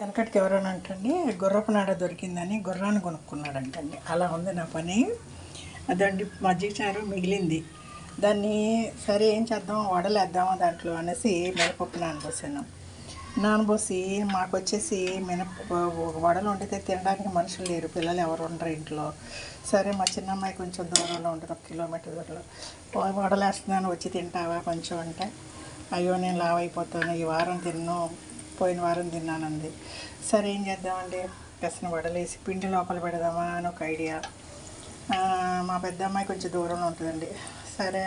వెనకటికి ఎవరైనా అంటండి గుర్రపు నాడ దొరికిందని గుర్రాన్ని కొనుక్కున్నాడంటండి. అలా ఉంది నా పని. అదండి మజ్జిగ చారు మిగిలింది. దాన్ని సరే ఏం చేద్దాం, వడలేద్దామా దాంట్లో అనేసి మినపప్పు నానబోసి మాకు వచ్చేసి వడలు వండితే తినడానికి మనుషులు లేరు, పిల్లలు ఎవరు ఉండరు ఇంట్లో. సరే మా చిన్నమ్మాయి కొంచెం దూరంలో ఉంటుంది, 1 కిలోమీటర్ దూరంలో. వడలు వేస్తున్నాను వచ్చి తింటావా కొంచెం అంటే, అయ్యో నేను లావు అయిపోతాను, ఈ వారం తిన్ను, పోయిన వారం తిన్నానంది. సరే ఏం చేద్దామండి, కసిన వడలేసి పిండి లోపల పెడదామా అని ఒక ఐడియా. మా పెద్ద అమ్మాయి కొంచెం దూరంలో ఉంటుందండి. సరే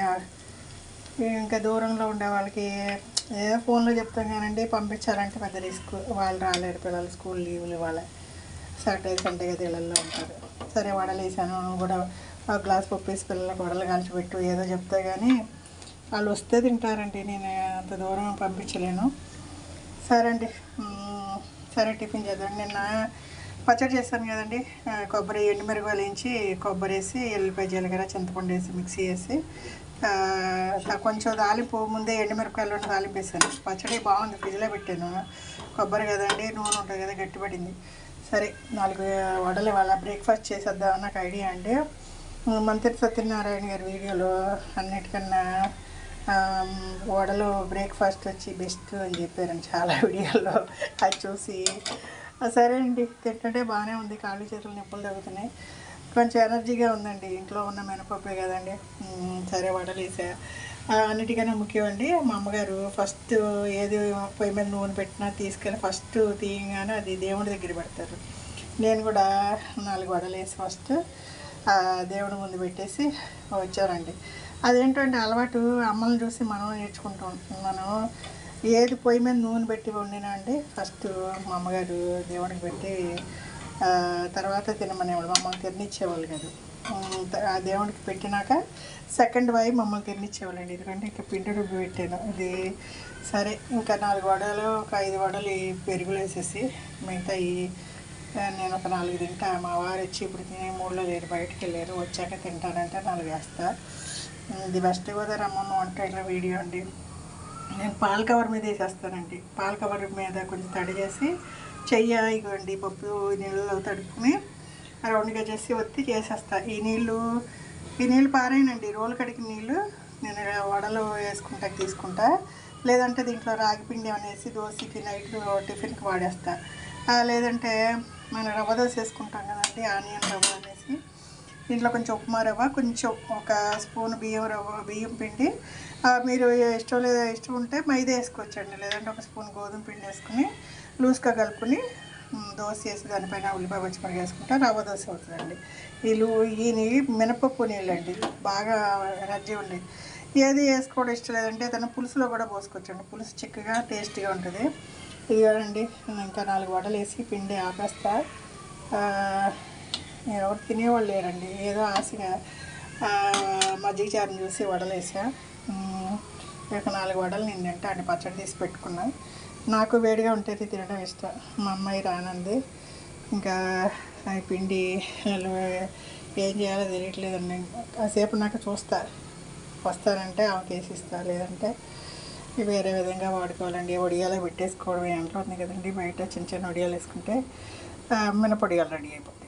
ఇంకా దూరంలో ఉండే వాళ్ళకి ఏదో ఫోన్లో చెప్తాం కానండి, పంపించాలంటే పెద్ద రిస్క్. వాళ్ళు రాలేరు, పిల్లలు స్కూల్ లీవ్లు ఇవ్వాలి, సాటర్డే సండే కదా ఇళ్ళల్లో ఉంటారు. సరే వడలు వేసాను కూడా, ఒక గ్లాస్ పప్పు వేసి పిల్లలకు వడలు కాల్చిపెట్టు ఏదో చెప్తే కానీ వాళ్ళు వస్తే తింటారండి. నేను అంత దూరం పంపించలేను. సరే అండి, సరే టిఫిన్ చేద్దాం. నిన్న పచ్చడి చేస్తాను కదండి, కొబ్బరి ఎండుమిరపకాయలు వేయించి కొబ్బరి వేసి ఎల్లిపాయ జీలకర్ర చింతపండు వేసి మిక్సీ వేసి కొంచెం తాలింపు ముందే ఎండుమిరపకాయలు తాలింపు వేసాను. పచ్చడి బాగుంది, ఫ్రిడ్జ్లో పెట్టాను. కొబ్బరి కదండి, నూనె ఉంటుంది కదా, గట్టిపడింది. సరే 4 వడలు వాళ్ళ బ్రేక్ఫాస్ట్ చేసేద్దాం నాకు ఐడియా అండి. మంత్రి సత్యనారాయణ గారి వీడియోలో అన్నిటికన్నా వడలు బ్రేక్ఫాస్ట్ వచ్చి బెస్ట్ అని చెప్పారండి చాలా వీడియోలో. అది చూసి సరే అండి తింటుంటే బాగానే ఉంది, కాళ్ళు చేతులు నొప్పులు తగ్గుతున్నాయి, కొంచెం ఎనర్జీగా ఉందండి. ఇంట్లో ఉన్న మినపప్పే కదండి. సరే వడలు వేసా. అన్నిటికన్నా ముఖ్యం అండి, మా అమ్మగారు ఫస్ట్ ఏది పొయ్యి మీద నూనె పెట్టినా తీసుకెళ్ళి ఫస్ట్ తీయగానే అది దేవుడి దగ్గర పెడతారు. నేను కూడా 4 వడలు వేసి ఫస్ట్ దేవుడి ముందు పెట్టేసి వచ్చారండి. అదేంటంటే అలవాటు, అమ్మల్ని చూసి మనం నేర్చుకుంటాం. మనం ఏది పొయ్యి మీద నూనె పెట్టి వండినా అండి ఫస్ట్ మా అమ్మగారు దేవుడికి పెట్టి తర్వాత తినమనేవాళ్ళు, మమ్మల్ని తిరనిచ్చేవాళ్ళు కాదు. ఆ దేవుడికి పెట్టినాక సెకండ్ వైపు మమ్మల్ని తిరనిచ్చేవాళ్ళండి. ఎందుకంటే ఇంకా పిండి రుబ్బి పెట్టాను ఇది. సరే ఇంకా 4 వడలు ఒక 5 వడలు పెరుగులు వేసేసి మిగతా నేను ఒక 4 తింటా. మా వారు వచ్చి ఇప్పుడు తినే మూడులో లేరు, బయటకు వెళ్ళారు, వచ్చాక తింటానంటే 4 వేస్తా. ఇది వెస్ట్ గోదావరి అమ్మమ్మ వంటల వీడియో అండి. నేను పాల కవర్ మీద వేసేస్తానండి. పాల కవర్ మీద కొంచెం తడి చేసి ఇగోండి పప్పు నీళ్ళలో తడుపుకుని రౌండ్గా చేసి ఒత్తి చేసేస్తా. ఈ నీళ్ళు పారేనండి, రోలు కడిగిన నీళ్ళు నేను వడలు వేసుకుంటా తీసుకుంటా. లేదంటే దీంట్లో రాగి పిండి అనేసి దోశకి నైట్ టిఫిన్కి వాడేస్తా. లేదంటే మనం రవ్వ దోశ వేసుకుంటాం కదండి, ఆనియన్ రవ్వ అనేసి దీంట్లో కొంచెం ఉప్మా రవ్వ, కొంచెం ఒక స్పూన్ బియ్యం పిండి, మీరు ఇష్టం ఉంటే మైదా వేసుకోవచ్చండి. లేదంటే ఒక స్పూన్ గోధుమ పిండి వేసుకుని లూజ్గా కలుపుకొని దోశ వేసి దానిపైన ఉల్లిపాయ పచ్చిమిరపకాయ వేసుకుంటే రవ్వ దోశ అవుతుందండి. మినపప్పు నీళ్ళు అండి, బాగా ఎనర్జీ ఉంది. ఏది వేసుకోవడం ఇష్టం లేదంటే ఏదైనా పులుసులో కూడా పోసుకోవచ్చండి, పులుసు చిక్కగా టేస్టీగా ఉంటుంది. ఇదిగోనండి ఇంకా 4 వడలు వేసి పిండి ఆపేస్తా. ఎవరు తినేవాళ్ళు లేరండి, ఏదో ఆశగా మజ్జిగ చారుని చూసి వడలు వేసా. ఇక 4 వడలు నేను తింటా అండి, పచ్చడి తీసి పెట్టుకున్నా. నాకు వేడిగా ఉంటేది తినడం ఇష్టం. మా అమ్మాయి రానంది, ఇంకా పిండి ఏం చేయాలో తెలియట్లేదండి. కాసేపు నాకు చూస్తా, వస్తానంటే ఆమెకి వేసిస్తా, లేదంటే వేరే విధంగా వాడుకోవాలండి. వడియాలో పెట్టేసుకోవడం ఎంట్లో ఉంది కదండి, బయట చిన్న చిన్న వడియాలు వేసుకుంటే మినపొడియాలు రెడీ అయిపోతాయి.